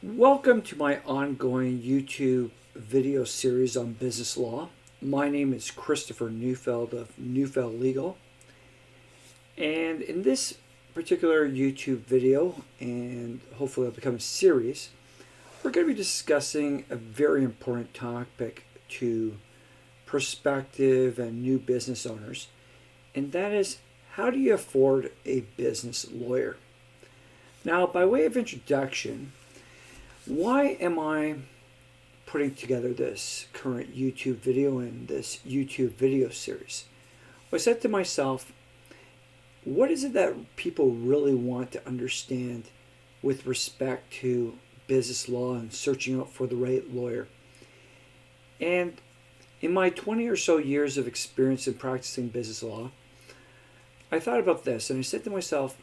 Welcome to my ongoing YouTube video series on business law. My name is Christopher Neufeld of Neufeld Legal. And in this particular YouTube video, and hopefully it'll become a series, we're going to be discussing a very important topic to prospective and new business owners, and that is, how do you afford a business lawyer? Now, by way of introduction, why am I putting together this current YouTube video and this YouTube video series? Well, I said to myself, what is it that people really want to understand with respect to business law and searching out for the right lawyer? And in my 20 or so years of experience in practicing business law, I thought about this and I said to myself,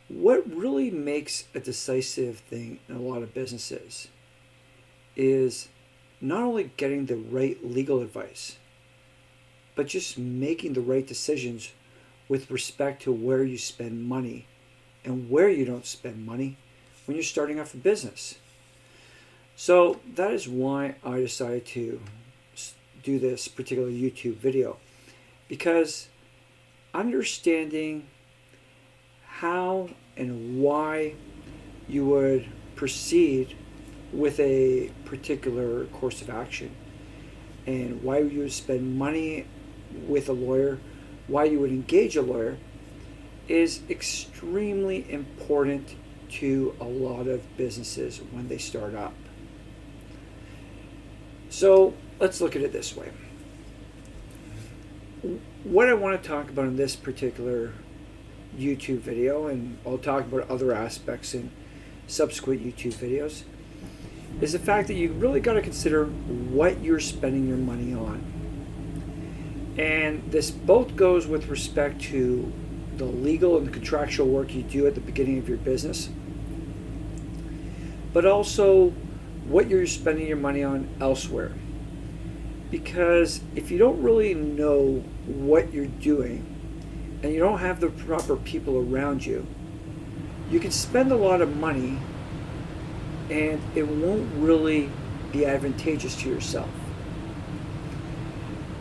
what really makes a decisive thing in a lot of businesses is not only getting the right legal advice, but just making the right decisions with respect to where you spend money and where you don't spend money when you're starting off a business. So that is why I decided to do this particular YouTube video, because understanding how and why you would proceed with a particular course of action and why you would spend money with a lawyer, why you would engage a lawyer, is extremely important to a lot of businesses when they start up. So let's look at it this way. What I want to talk about in this particular YouTube video, and I'll talk about other aspects in subsequent YouTube videos, is the fact that you really got to consider what you're spending your money on. And this both goes with respect to the legal and the contractual work you do at the beginning of your business, but also what you're spending your money on elsewhere. Because if you don't really know what you're doing and you don't have the proper people around you, you can spend a lot of money and it won't really be advantageous to yourself.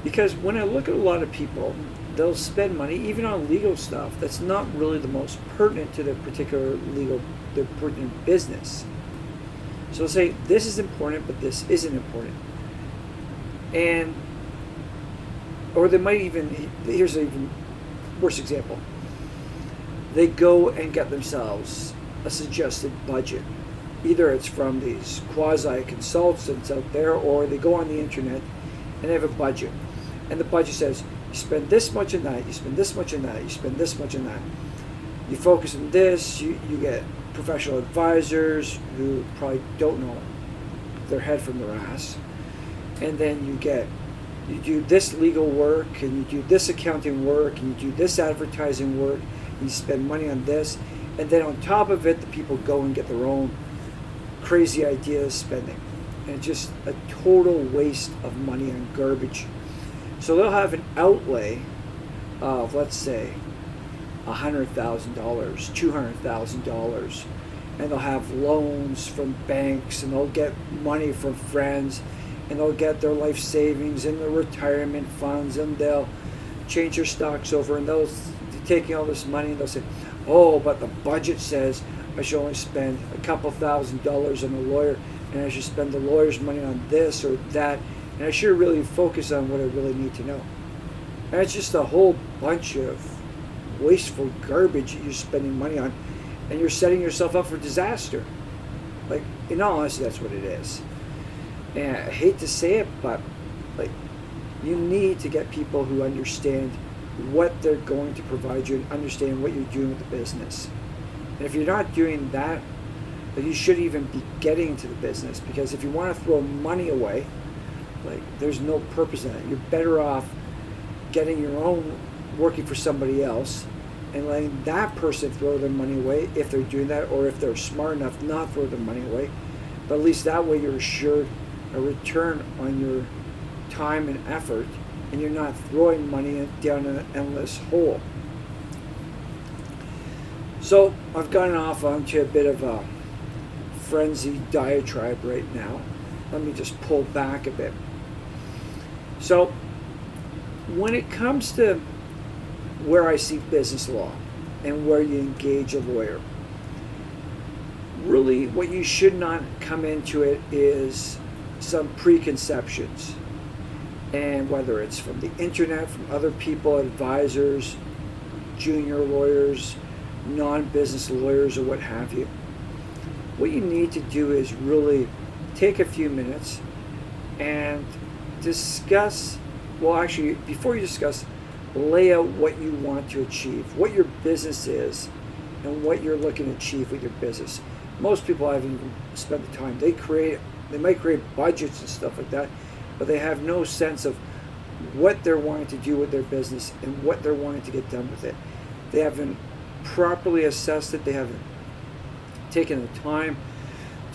Because when I look at a lot of people, they'll spend money even on legal stuff that's not really the most pertinent to their particular pertinent business. So they'll say, this is important, but this isn't important. Or they might even, here's an even worse example. They go and get themselves a suggested budget. Either it's from these quasi consultants out there, or they go on the internet and they have a budget. And the budget says, you spend this much on that, you spend this much on that, you spend this much on that. You focus on this, you get professional advisors who probably don't know their head from their ass. And then you do this legal work, and you do this accounting work, and you do this advertising work, and you spend money on this, and then on top of it, the people go and get their own crazy ideas spending. And it's just a total waste of money on garbage. So they'll have an outlay of, let's say, $100,000, $200,000, and they'll have loans from banks, and they'll get money from friends, and they'll get their life savings and their retirement funds, and they'll change their stocks over, and they'll be taking all this money, and they'll say, oh, but the budget says I should only spend a couple $1,000s on a lawyer, and I should spend the lawyer's money on this or that, and I should really focus on what I really need to know. And it's just a whole bunch of wasteful garbage that you're spending money on, and you're setting yourself up for disaster. Like, in all honesty, that's what it is. And I hate to say it, but you need to get people who understand what they're going to provide you and understand what you're doing with the business. And if you're not doing that, then you shouldn't even be getting into the business, because if you want to throw money away, there's no purpose in it. You're better off getting your own, working for somebody else, and letting that person throw their money away if they're doing that, or if they're smart enough not to throw their money away. But at least that way you're assured a return on your time and effort, and you're not throwing money down an endless hole. So I've gotten off onto a bit of a frenzied diatribe right now. Let me just pull back a bit. So, when it comes to where I see business law and where you engage a lawyer, really what you should not come into it is some preconceptions. And whether it's from the internet, from other people, advisors, junior lawyers, non-business lawyers, or what have you. What you need to do is really take a few minutes and discuss, well actually before you discuss, lay out what you want to achieve, what your business is, and what you're looking to achieve with your business. Most people haven't even spent the time. They might create budgets and stuff like that, but they have no sense of what they're wanting to do with their business and what they're wanting to get done with it. They haven't properly assessed it. They haven't taken the time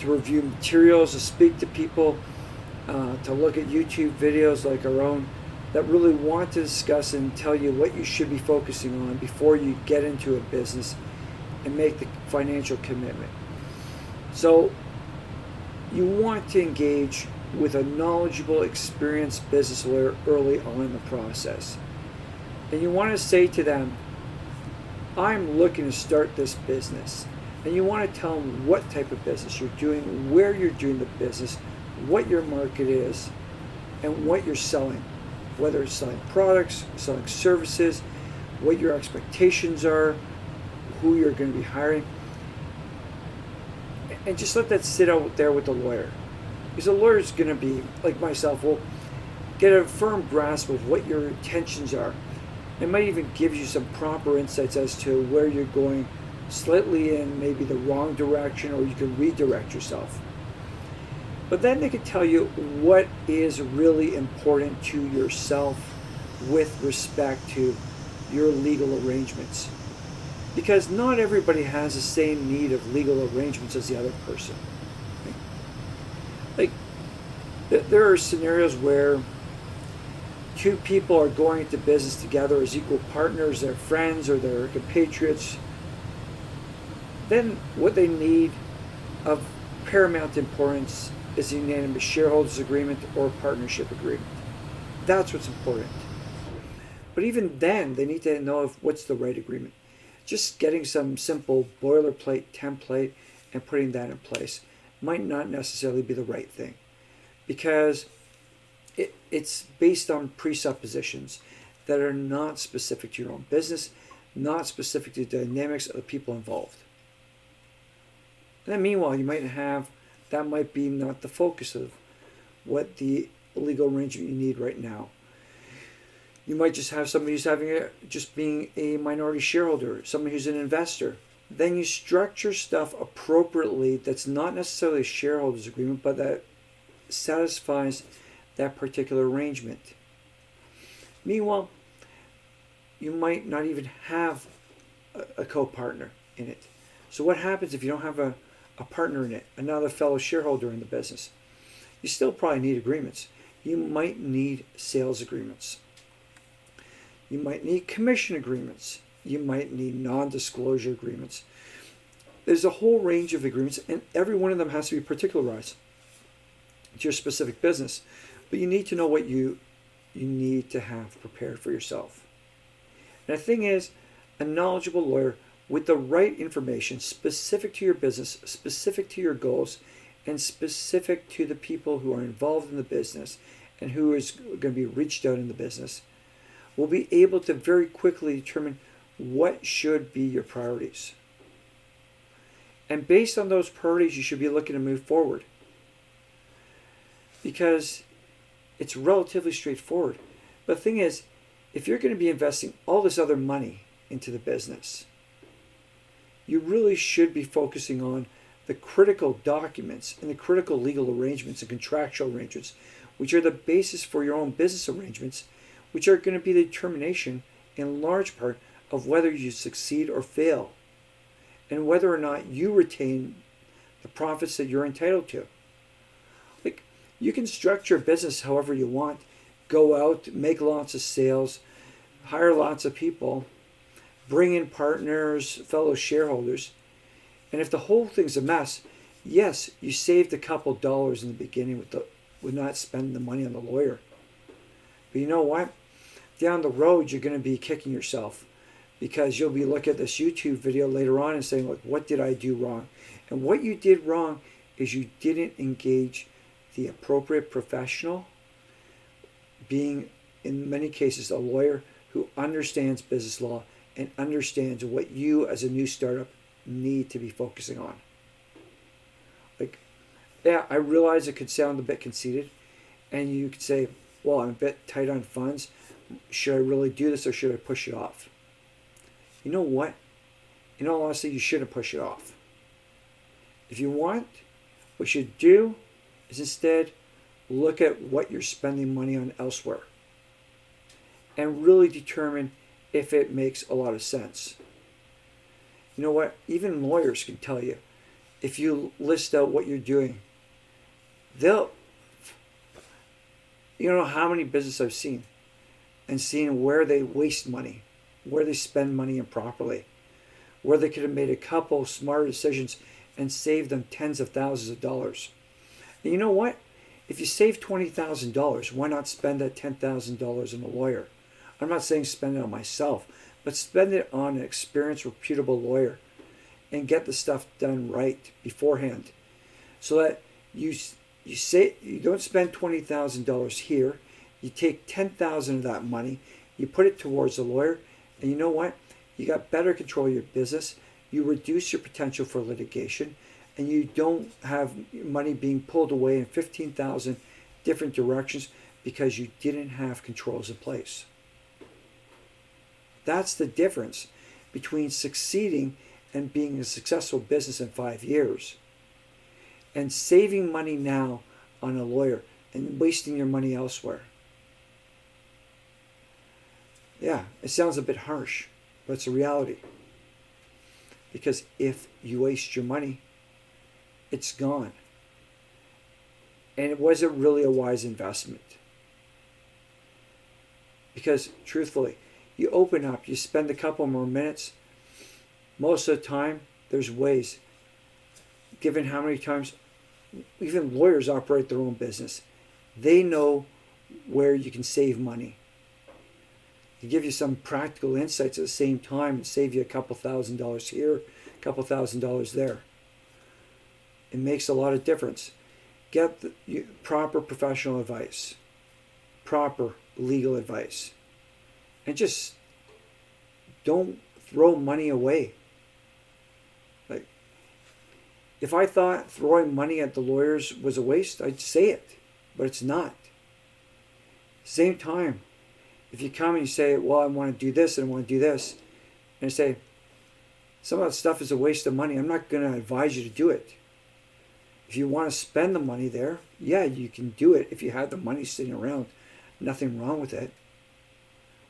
to review materials, to speak to people, to look at YouTube videos like our own that really want to discuss and tell you what you should be focusing on before you get into a business and make the financial commitment. So you want to engage with a knowledgeable, experienced business lawyer early on in the process. And you want to say to them, I'm looking to start this business. And you want to tell them what type of business you're doing, where you're doing the business, what your market is, and what you're selling. Whether it's selling products, selling services, what your expectations are, who you're going to be hiring. And just let that sit out there with the lawyer. Because the lawyer is going to be, like myself, will get a firm grasp of what your intentions are. It might even give you some proper insights as to where you're going slightly in maybe the wrong direction, or you can redirect yourself. But then they can tell you what is really important to yourself with respect to your legal arrangements. Because not everybody has the same need of legal arrangements as the other person. Like, there are scenarios where two people are going into business together as equal partners, they're friends or they're compatriots. Then what they need of paramount importance is a unanimous shareholders agreement or partnership agreement. That's what's important. But even then, they need to know what's the right agreement. Just getting some simple boilerplate template and putting that in place might not necessarily be the right thing, because it's based on presuppositions that are not specific to your own business, not specific to the dynamics of the people involved. And then meanwhile, that might be not the focus of what the legal arrangement you need right now. You might just have somebody who's just being a minority shareholder, somebody who's an investor. Then you structure stuff appropriately that's not necessarily a shareholders agreement, but that satisfies that particular arrangement. Meanwhile, you might not even have a co-partner in it. So what happens if you don't have a partner in it, another fellow shareholder in the business? You still probably need agreements. You might need sales agreements. You might need commission agreements. You might need non-disclosure agreements. There's a whole range of agreements, and every one of them has to be particularized to your specific business. But you need to know what you need to have prepared for yourself. And the thing is, a knowledgeable lawyer with the right information specific to your business, specific to your goals, and specific to the people who are involved in the business and who is going to be reached out in the business, will be able to very quickly determine what should be your priorities. And based on those priorities, you should be looking to move forward. Because it's relatively straightforward. But the thing is, if you're going to be investing all this other money into the business, you really should be focusing on the critical documents and the critical legal arrangements and contractual arrangements, which are the basis for your own business arrangements, which are going to be the determination, in large part, of whether you succeed or fail, and whether or not you retain the profits that you're entitled to. Like, you can structure a business however you want, go out, make lots of sales, hire lots of people, bring in partners, fellow shareholders, and if the whole thing's a mess, Yes, you saved a couple dollars in the beginning with not spending the money on the lawyer. But you know what? Down the road, you're going to be kicking yourself because you'll be looking at this YouTube video later on and saying, "Look, what did I do wrong?" And what you did wrong is you didn't engage the appropriate professional, being in many cases a lawyer who understands business law and understands what you as a new startup need to be focusing on. Like, yeah, I realize it could sound a bit conceited, and you could say, well, I'm a bit tight on funds. Should I really do this or should I push it off? You know what? In all honesty, you shouldn't push it off. If you want, what you should do is instead look at what you're spending money on elsewhere and really determine if it makes a lot of sense. You know what? Even lawyers can tell you, if you list out what you're doing, they'll, you know how many businesses I've seen and seen where they waste money, where they spend money improperly, where they could have made a couple smarter decisions and saved them tens of thousands of dollars. And you know what? If you save $20,000, why not spend that $10,000 on a lawyer? I'm not saying spend it on myself, but spend it on an experienced, reputable lawyer and get the stuff done right beforehand, so that you say you don't spend $20,000 here. You take $10,000 of that money, you put it towards a lawyer, and you know what? You got better control of your business. You reduce your potential for litigation, and you don't have money being pulled away in 15,000 different directions because you didn't have controls in place. That's the difference between succeeding and being a successful business in 5 years and saving money now on a lawyer and wasting your money elsewhere. Yeah, it sounds a bit harsh, but it's a reality. Because if you waste your money, it's gone. And it wasn't really a wise investment. Because truthfully, you open up, you spend a couple more minutes. Most of the time, there's ways. Given how many times even lawyers operate their own business, they know where you can save money. To give you some practical insights at the same time and save you a couple $1,000s here, a couple $1,000s there. It makes a lot of difference. Get the proper professional advice, proper legal advice, and just don't throw money away. Like, if I thought throwing money at the lawyers was a waste, I'd say it, but it's not. Same time, if you come and you say, well, I want to do this and I want to do this, and I say, some of that stuff is a waste of money, I'm not going to advise you to do it. If you want to spend the money there, yeah, you can do it if you have the money sitting around. Nothing wrong with it.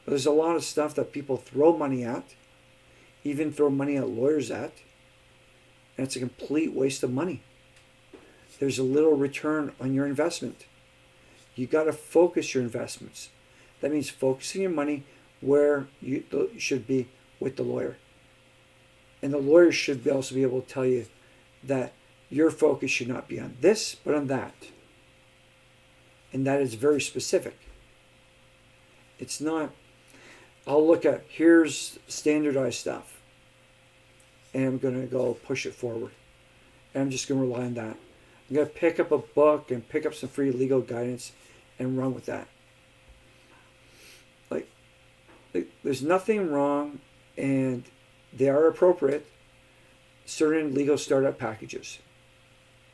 But there's a lot of stuff that people throw money at, even throw money at lawyers at, and it's a complete waste of money. There's a little return on your investment. You got to focus your investments. That means focusing your money where you should be with the lawyer. And the lawyer should also be able to tell you that your focus should not be on this, but on that. And that is very specific. It's not, I'll look at, here's standardized stuff, and I'm going to go push it forward. And I'm just going to rely on that. I'm going to pick up a book and pick up some free legal guidance and run with that. Like there's nothing wrong, and they are appropriate, certain legal startup packages.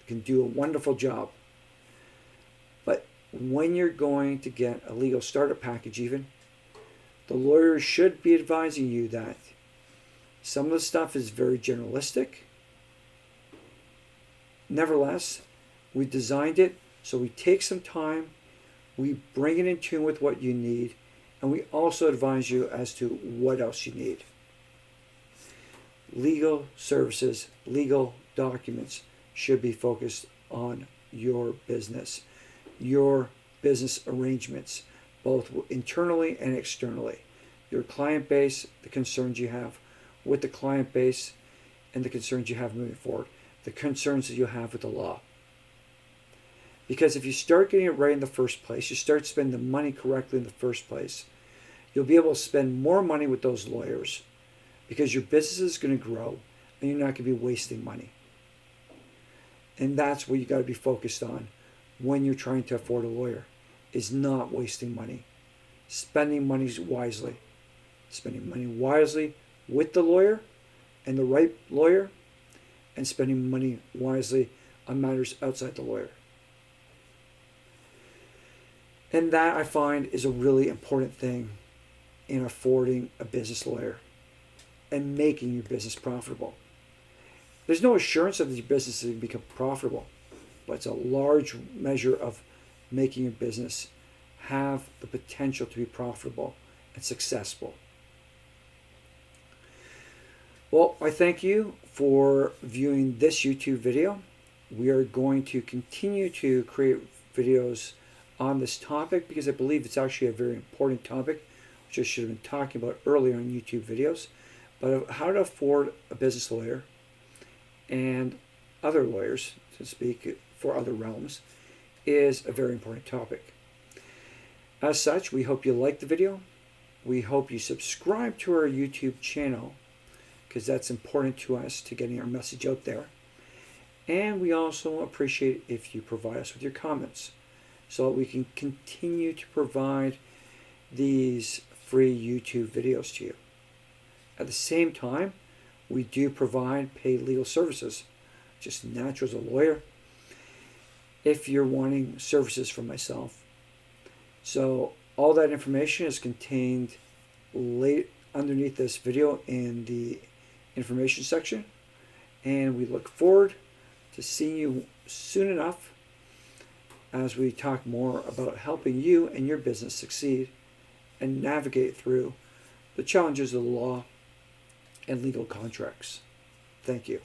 Can do a wonderful job. But when you're going to get a legal startup package even, the lawyer should be advising you that some of the stuff is very generalistic. Nevertheless, we designed it so we take some time, we bring it in tune with what you need, and we also advise you as to what else you need. Legal services, legal documents should be focused on your business arrangements, both internally and externally. Your client base, the concerns you have with the client base, and the concerns you have moving forward. the concerns that you have with the law. Because if you start getting it right in the first place, you start spending the money correctly in the first place, you'll be able to spend more money with those lawyers because your business is going to grow and you're not going to be wasting money. And that's what you got to be focused on when you're trying to afford a lawyer, is not wasting money. Spending money wisely. Spending money wisely with the lawyer and the right lawyer, and spending money wisely on matters outside the lawyer. And that, I find, is a really important thing in affording a business lawyer and making your business profitable. There's no assurance that your business is going to become profitable, but it's a large measure of making your business have the potential to be profitable and successful. Well, I thank you for viewing this YouTube video. We are going to continue to create videos on this topic because I believe it's actually a very important topic, which I should have been talking about earlier on YouTube videos. But how to afford a business lawyer and other lawyers, so to speak, for other realms, is a very important topic. As such, we hope you like the video. We hope you subscribe to our YouTube channel because that's important to us to getting our message out there. And we also appreciate if you provide us with your comments so that we can continue to provide these free YouTube videos to you. At the same time, we do provide paid legal services, just natural as a lawyer, if you're wanting services from myself. So all that information is contained underneath this video in the information section, and we look forward to seeing you soon enough as we talk more about helping you and your business succeed and navigate through the challenges of the law and legal contracts. Thank you.